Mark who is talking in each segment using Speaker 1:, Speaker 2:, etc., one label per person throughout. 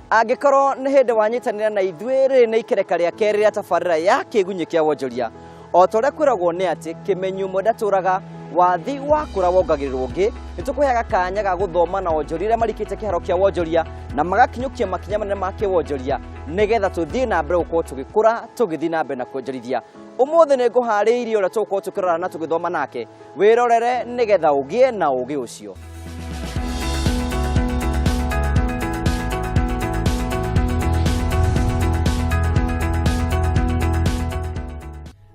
Speaker 1: Angĩkorwo nĩ hĩndĩ wanyitanĩra na ithuĩ nĩ ikereka rĩa kerĩ rĩa tabarĩra ya kĩgunyĩ kĩa wonjoria. O ta ũrĩa kwĩragwo nĩ atĩ kĩmenyi ũmwe ndatũraga, wathi wakũra wongagĩrĩrwo ũngĩ. Nĩ tũkũheaga kanya ga gũthoma na wonjoria arĩa marĩkĩte kĩharo kĩa wonjoria na magakinyũkia makinya manene ma kĩwonjoria, nĩgetha tũthiĩ na mbere gũkorwo tũgĩkũra, tũgĩthiĩ na mbere na kuonjorithia. Ũmũthĩ nĩ ngũharĩirie ũrĩa tũgũkorwo tũkĩrora na tũgĩthoma nake, wĩrorere nĩgetha ũgĩe na ũgĩ ũcio.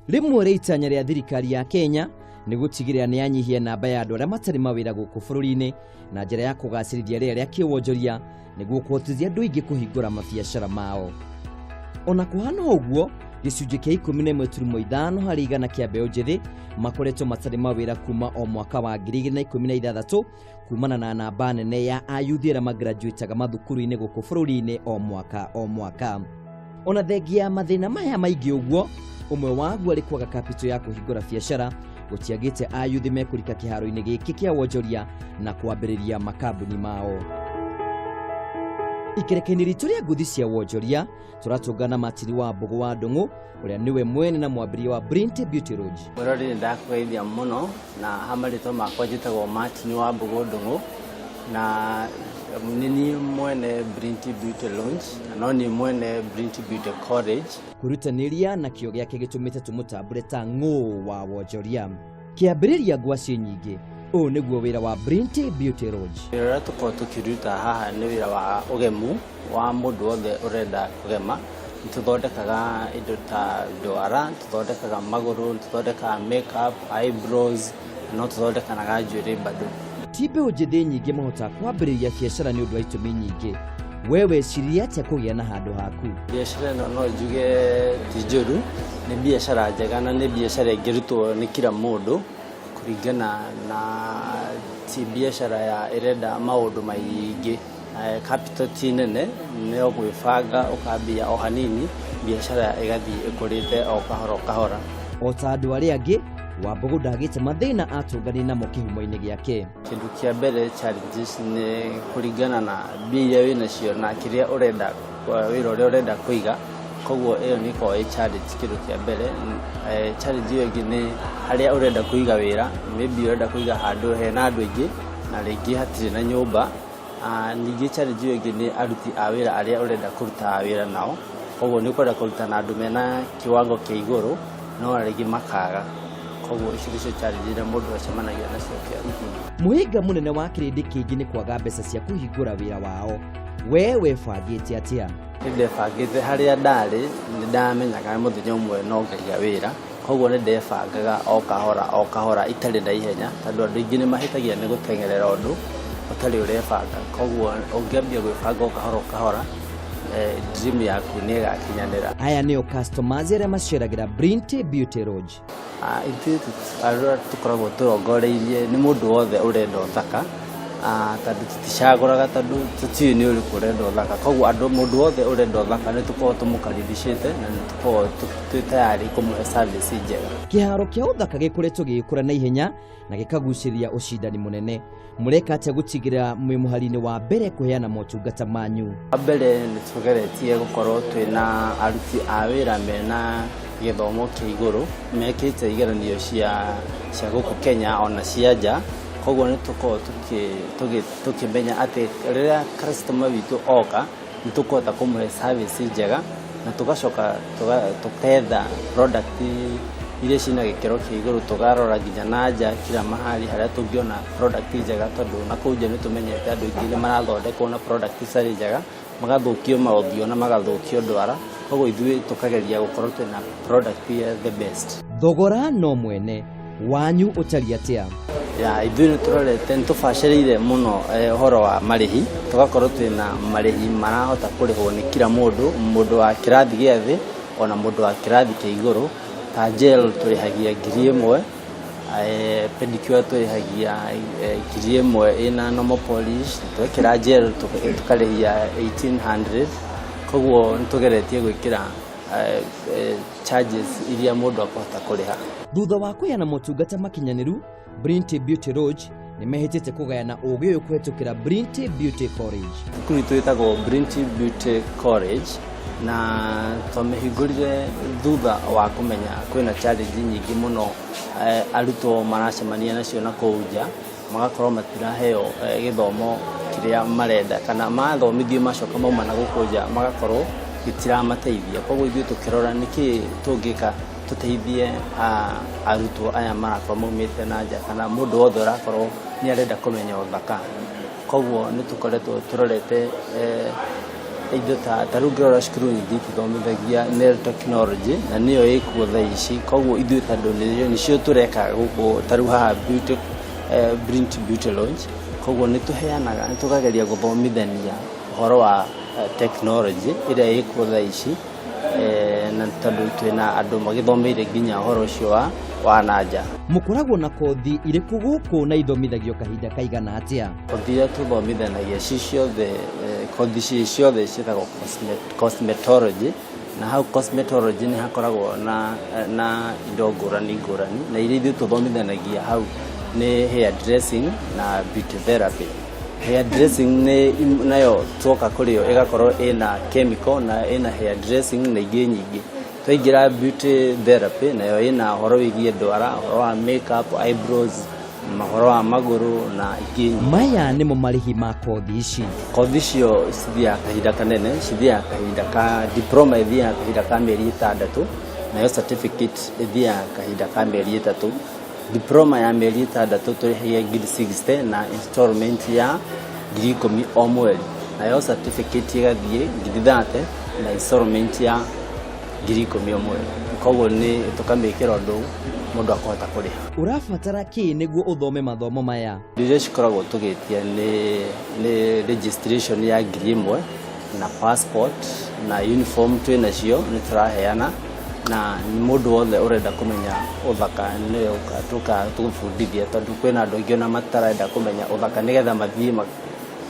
Speaker 1: Rĩmwe rĩa itanya rĩa thirikari ya Kenya nĩ gũtigĩrĩra nĩ yanyihia namba ya andũ arĩa matarĩ mawĩra gũkũ bũrũri-inĩ na njĩra ya kũgacĩrithia rĩera rĩa kĩwonjoria nĩguo kũhotithia andũ aingĩ kũhingũra mabiacara mao. Ona kũhana ũguo, gĩcunjĩ kĩa 11.5 harĩ igana kĩa mbeũ njĩthĩ makoretwo matarĩ mawĩra kuma o mwaka wa 2016 kumana na namba nene ya ayuthi arĩa magraduataga mathukuru-inĩ gũkũ bũrũri-inĩ o mwaka. Ona thengia mathĩna maya maingĩ ũguo, umwe waguo arĩ kwaga capital ya kũhingũra biacara, gũtiagĩte ayuthi mekũrika kĩharo-inĩ gĩkĩ kĩa wonjoria na kwambĩrĩria makambuni mao. Ikereka-inĩ ritũ rĩa ngũthi cia wonjoria, tũratũngana Martin Wambugu wa Ndung'u, ũrĩa nĩwe mwene na mwambĩrĩria wa Brilliant Beauty Lodge.
Speaker 2: Mwĩroreri ndakũgeithia mũno na hamarĩtwo makwa njĩtagwo Martin Wambugu Ndung'u, na nini mwene Brilliant Beauty Lodge, no ni mwene Brilliant Beauty College.
Speaker 1: Kũrutanĩria na kĩo gĩake gĩtũmĩte tũmũtambũre ta ng'ũũ wa wonjoria. Kĩambĩrĩria ngwacĩ nyingĩ, ũũ nĩguo wĩra wa Brilliant Beauty Lodge.
Speaker 2: Wĩra tũkorwo tũkĩruta haha nĩ wĩra wa ũgemu wa mũndũ wothe ũrenda kũgema. Tũthondekaga indo ta ndwara, tũthondekaga magũrũ, tũthondekaga makeup, eyebrows, no tũthondekanaga njuĩrĩ bado.
Speaker 1: Ti mbeũ njĩthĩ nyingĩ mahotaga kwambĩrĩria biacara nĩ ũndũ wa itũmi nyingĩ. Wewe ciria atĩa kũgĩa na handũ haku?
Speaker 2: Biacara ĩno no njuge ti njũru, nĩ biacara njega na nĩ biacara ĩngĩrutwo nĩ kila mũndũ kũringana na ti biacara ya ĩrenda maũndũ maingĩ. Capital ti nene, nĩ ũgwĩbanga ũkambia o hanini, biacara ĩgathiĩ ĩkũrĩte o kahora.
Speaker 1: O ta andũ arĩa angĩ, Wambugu ndagĩte mathĩna atũngani namo kĩhumo-inĩ gĩake.
Speaker 2: Kĩndũ kĩa mbere challenges nĩ kũringana na mbia iria wĩnacio na kĩrĩa ũrenda, wĩra ũrĩa ũrenda kũiga, koguo ĩyo nĩ ĩkoragwo challenge kĩndũ kĩa mbere. Challenge ĩyo ĩngĩ nĩ harĩa ũrenda kũiga wĩra, maybe ũrenda kũiga handũ hena andũ aingĩ na rĩngĩ hatirĩ na nyũmba. Ningĩ challenge ĩyo ĩngĩ nĩ aruti a wĩra arĩa ũrenda kũruta wĩra nao, koguo nĩ ũkwenda kũruta na andũ mena kĩwango kĩa igũrũ no rĩngĩ makaga. Koguo icio nĩcio challenge iria mũndũ acemanagia nacio kĩa.
Speaker 1: Mũhĩnga mũnene wa kĩrĩndĩ kĩingĩ nĩ kwaga mbeca cia kũhingũra wĩra wao. We webangĩte atĩa?
Speaker 2: Ndebangĩte harĩa ndarĩ, nĩ ndamenyaga mũthenya ũmwe no ngaiga wĩra, koguo nĩ ndebangaga o kahora itarĩ na ihenya, tondũ andũ aingĩ nĩ mahĩtagia nĩ gũteng'erera ũndũ ũtarĩ ũrebanga. Koguo ũngĩambia gwĩbanga o kahora, dream yaku nĩ ĩgakinyanĩra.
Speaker 1: Aya nĩo customers arĩa maceragĩra Brilliant Beauty Lodge.
Speaker 2: Ithuĩ arĩa tũkoragwo tũrongoreirie nĩ mũndũ wothe ũrenda ũthaka, tondũ tũticagũraga tondũ tũtiũĩ nĩ ũrĩkũ ũrenda ũthaka. Koguo mũndũ wothe ũrenda ũthaka nĩ tũkoragwo tũmũkaribicĩte na nĩ tũkoragwo twĩ tayari kũmũhe service njega. Kĩharo
Speaker 1: kĩa ũthaka gĩkoretwo gĩgĩkũra na ihenya na gĩkagucĩria ũcindani mũnene. Mũreka atĩa gũtigĩrĩra mwĩ mũhari-inĩ wa mbere kũheana motungata manyu?
Speaker 2: Wa mbere nĩ tũgeretie gũkorwo twĩna aruti a wĩra mena gĩthomo kĩa igũrũ, mekĩte igeranio cia gũkũ Kenya ona cia nja. Koguo nĩ tũkoragwo tũkĩmenya atĩ rĩrĩa customer witũ oka nĩ tũkũhota kũmũhe service njega na tũgacoka tũgetha product iria ciĩna gĩkĩro kĩa igũrũ, tũgarora nginya na nja kila mahali harĩa tũngĩona product njega, tondũ na kũu nja nĩ tũmenyete andũ aingĩ nĩ marathondekwo na product itarĩ njega, magathũkio maũthiũ na magathũkio ndwara. Koguo ithuĩ tũkageria gũkorwo twĩna product the best.
Speaker 1: Thogora no mwene wanyu ũtariĩ atĩa?
Speaker 2: Ithuĩ nĩ tũrorete, nĩ tũbacĩrĩire mũno ũhoro wa marĩhi, tũgakorwo twĩna marĩhi marahota kũrĩhwo nĩ kila mũndũ wa kĩrathi gĩa thĩ ona mũndũ wa kĩrathi kĩa igũrũ. Ta gel tũrĩhagia 1,000, pedicure tũrĩhagia 1,000 ĩna normal polish, twekĩra gel tũkarĩhia 1,800. Koguo nĩ tũgeretie gwĩkĩra charges iria mũndũ akũhota kũrĩha.
Speaker 1: Thutha wa kũheana motungata makinyanĩru, Brilliant Beauty Lodge nĩ mehĩtĩte kũgayana ũũgĩ ũyũ kũhetũkĩra Brinty Beauty College.
Speaker 2: Thukuru itũ ĩtagwo Brinty Beauty College na twamĩhingũrire thutha wa kũmenya kwĩna challenge nyingĩ mũno arutwo maracemania nacio na kũu nja, magakorwo matiraheo gĩthomo kĩrĩa marenda kana mathomithio macoka mauma na gũkũ nja magakorwo gĩtiramateithia. Koguo ithuĩ tũkĩrora nĩkĩ tũngĩka tũteithie arutwo aya marakorwo maumĩte na nja kana mũndũ wothe ũrakorwo nĩ arenda kũmenya ũthaka. Koguo nĩ tũkoretwo tũrorete indo ta rĩu ngĩrora cukuru nyingĩ ithomithagia nail technology na nĩyo ĩkuo thaa ici. Koguo ithuĩ tondũ nĩcio tũreka gũkũ ta rĩu haha Brinty Beauty Lounge, koguo nĩ tũheanaga nĩ tũkageria gũthomithania ũhoro wa technology ĩrĩa ĩkuo thaa ici na tondũ twĩna andũ magĩthomeire nginya ũhoro ũcio wa nanja.
Speaker 1: Mũkoragwo na kothi irĩkũ gũkũ na ithomithagio kahinda kaigana atĩa?
Speaker 2: Kothi iria tũthomithanagia ciothe kothi ciothe ciĩtagwo cosmetology, na hau cosmetology nĩ hakoragwo na indo ngũrani na iria ithuĩ tũthomithanagia hau nĩ hair dressing na beauty therapy. Hair dressing nayo tuoka kũrĩ yo ĩgakorwo ĩna chemical na ĩna hair dressing na ingĩ nyingĩ. Twaingĩra beauty therapy nayo ĩna ũhoro wĩgiĩ ndwara, ũhoro wa makeup, eyebrows, ũhoro wa magũrũ na ingĩ nyingĩ. Maya
Speaker 1: nĩmo marĩhi ma kothi ici.
Speaker 2: Kothi icio cithiaga kahinda kanene, cithiaga kahinda ka diploma ithiaga kahinda ka mĩeri 6, nayo certificate ithiaga kahinda ka mĩeri 3. Diploma ya mĩeri 6 tũrĩhagia 60 na installment ya 10,000 o mweri, nayo certificate igathiĩ 30 na installment ya 10,000 o mweri. Koguo nĩ tũkamĩkĩra ũndũ mũndũ akahota kũrĩha.
Speaker 1: Ũrabatara kĩ nĩguo ũthome mathomo maya?
Speaker 2: Rĩrĩa cikoragwo tũgĩtia nĩ registration ya 1,000 na passport na uniform twĩnacio nĩ tũraheana, na mũndũ wothe ũrenda kũmenya ũthaka nĩ ũka tũgũbundithia, tondũ kwĩna andũ aingĩ na matarenda kũmenya ũthaka nĩgetha mathiĩ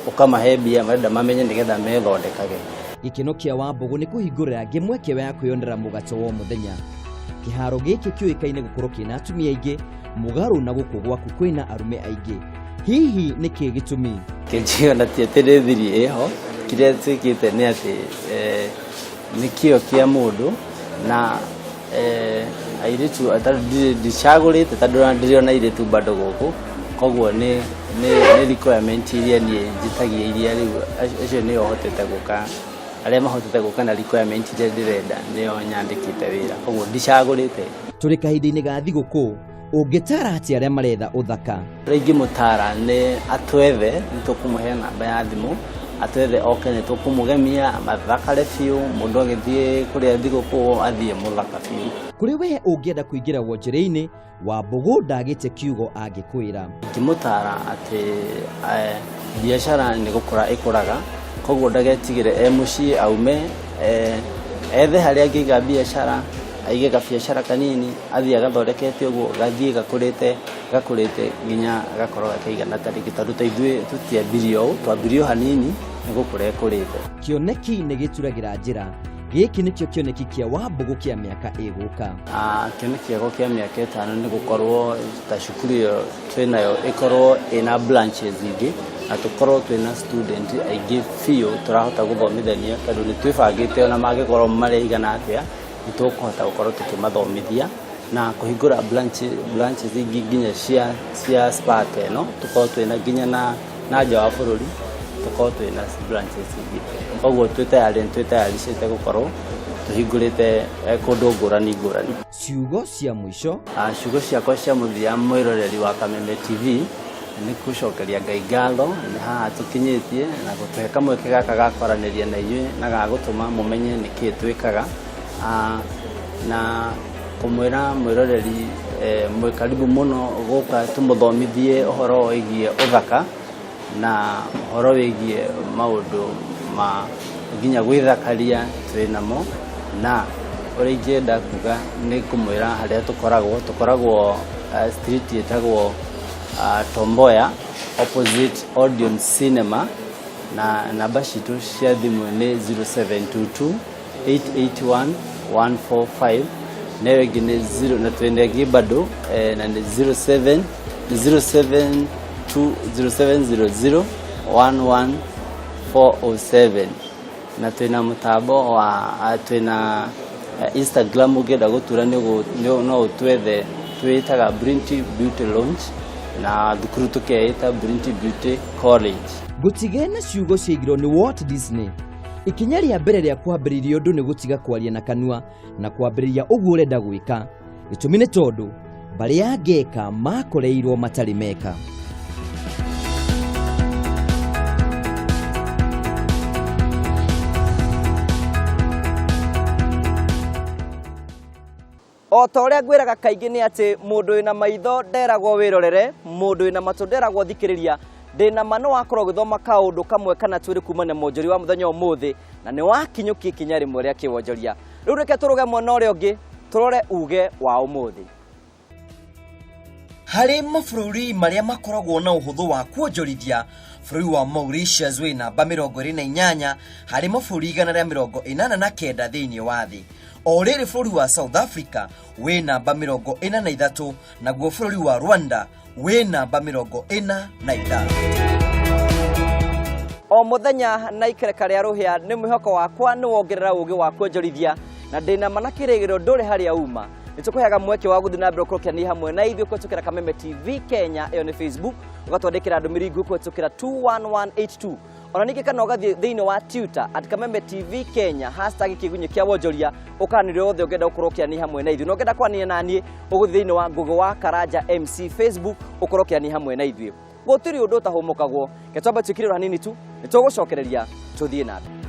Speaker 2: ũkamahe mbia marenda mamenye nĩgetha methondekage.
Speaker 1: Gĩkeno kĩa Wambũgũ nĩ kũhingũrĩra ngemwe ya kwĩyonera mũgaco wa mũthenya. Kĩharo gĩkĩ kĩũĩkaine gũkorwo kĩna atumia aingĩ mũgarũ na gũkũ gwaku kwĩna arume aingĩ. Hihi nĩ kĩ gĩtũmi?
Speaker 2: Kĩnjigana ti atĩ nĩ thiri ĩho, kĩrĩa twĩkĩte nĩ atĩ nĩ kĩo kĩa mũndũ na airĩtu ndicagũrĩte tondũ ndĩrĩona airĩtu bado gũkũ. Koguo nĩ requirement iria niĩ njĩtagia iria rĩu acio nĩo hotete gũka, arĩa mahotete gũka na requirement iria ndĩrenda nĩo nyandĩkĩte wĩra, koguo ndicagũrĩte.
Speaker 1: Tũrĩ kahinda-inĩ ga thigũkũ, ũngĩtara atĩ arĩa marenda ũthaka?
Speaker 2: Rĩngĩ mũtara nĩ atwethe, nĩ tũkũmũhe namba ya thimũ, atwethe oke nĩ tũkũmũgemia mathakare biũ, mũndũ agĩthiĩ kũrĩa thigũkũ athiĩ mũthaka biũ.
Speaker 1: Kũrĩ we ũngĩenda kũingĩra wonjera-inĩ, Wambũgũ ndagĩte kiugo angĩkwĩra.
Speaker 2: Ngĩmũtara atĩ biacara nĩ gũkũra ĩkũraga, koguo ndagetigĩre mũciĩ aume ethe harĩa angĩiga biacara, aige gabiacara kanini, athiĩ agathondekete ũguo gathiĩ gakũrĩte nginya gakorwo gakaigana tarĩngĩ, tondũ ta ithuĩ tũtiambirie ũũ, twambirie hanini nĩ gũkũra ĩkũrĩte.
Speaker 1: Kĩoneki nĩ gĩturagĩra njĩra. Gĩkĩ nĩkĩo kĩoneki kĩa Wambũgũ kĩa mĩaka ĩgũka.
Speaker 2: Kĩoneki gĩakwa kĩa mĩaka 5 nĩ gũkorwo ta cukuru ĩyo twĩnayo ĩkorwo ĩna branches ingĩ na tũkorwo twĩna student aingĩ biũ tũrahota gũthomithania, tondũ nĩ twĩbangĩte ona mangĩkorwo mareigana atĩa nĩ tũkũhota gũkorwo tũkĩmathomithia na kũhingũra branches ingĩ nginya cia SPAT ĩno, tũkorwo twĩna nginya na nja wa bũrũri, tũkorwo twĩna branches ingĩ. Koguo twĩtayaricĩte gũkorwo tũhingũrĩte kũndũ ngũrani.
Speaker 1: Ciugo cia mũico?
Speaker 2: Ciugo ciakwa cia mũthia mwĩroreri wa Kameme TV nĩ gũcokeria Ngai ngatho nĩ haha tũkinyĩtie na gũtũhe kamweke gaka ga kwaranĩria na inyuĩ na ga gũtũma mũmenye nĩkĩ twĩkaga, na kũmwĩra mwĩroreri mwĩ karibu mũno gũka tũmũthomithie ũhoro wĩgiĩ ũthaka na ũhoro wĩgiĩ maũndũ ma nginya gwĩthakaria twĩnamo, na ũrĩa ingĩenda kuga nĩ kũmwĩra harĩa tũkoragwo street ĩtagwo Tom Mboya opposite Odeon Cinema, na namba citũ cia thimũ nĩ 0722 881 145, nayo ĩngĩ nĩ 0 na twĩna ĩngĩ bado na nĩ 07 0700114407 na twina mutambo wa twina Instagram ugenda gutura no utwethe twitaga Brinty Beauty Lounge na thukuru tukeita Brinty Beauty College.
Speaker 1: Gutige na ciugo ciigiro ni Walt Disney. Ikinya rĩa mbere rĩa kwambĩrĩria ũndũ nĩ gũtiga kwaria na kanua na kwambĩrĩria ũguo ũrenda gwĩka. Gĩtũmi nĩ tondũ barĩa angĩka makoreirwo matarĩ meka. O ta ũrĩa ngwĩraga kaingĩ nĩ atĩ mũndũ wĩna maitho nderagwo wĩrorere, mũndũ wĩna matũ nderagwo thikĩrĩria. Ndĩna ma no wakorwo gĩthoma kaũndũ kamwe kana twĩrĩ kuma na mwonjori wa mũthenya ũmũthĩ na nĩ wakinyũkia ikinya rĩmwe rĩa kĩwonjoria. Rĩu reke tũrũge mwena ũrĩa ũngĩ tũrore uge wa ũmũthĩ. Harĩ mabũrũri marĩa makoragwo na ũhũthũ wa kuonjorithia, bũrũri wa Mauritius wĩ namba 28 harĩ mabũrũri 189 thĩinĩ wa thĩ. O rĩrĩ bũrũri wa South Africa wĩ namba 43 naguo bũrũri wa Rwanda wĩ namba 45. O muthenya na ikereka rĩa rũhĩa nĩ mwĩhoko wakwa nĩ wongerera ũgĩ wa kuonjorithia na ndĩna mana kĩrĩgĩrĩro ndũrĩ harĩa uma. Nĩtũkũheaga mweke wa gũthiĩ na mbere kũrũkania hamwe na ithuĩ kũhĩtũkĩra Kameme TV Kenya ĩyo nĩ Facebook, ũgatwandĩkĩra ndũmĩrĩri nguhĩ kũhĩtũkĩra 21182. Ona ningĩ kana ũgathiĩ thĩinĩ wa Twitter @Kameme TV Kenya #kĩgunyũ kĩa wonjoria ũkanĩrĩra othe ũngĩenda gũkũrũkania hamwe na ithuĩ. Na ũngĩenda kwanĩria naniĩ ũgũthiĩ thĩinĩ wa Google wa Karanja MC Facebook ũkũrũkania hamwe na ithuĩ. Gũtirĩ ũndũ ũtahũmũkagwo, ketwamba twĩkĩrĩrwo hanini tu nĩtũgũcokereria tũthiĩ na mbere.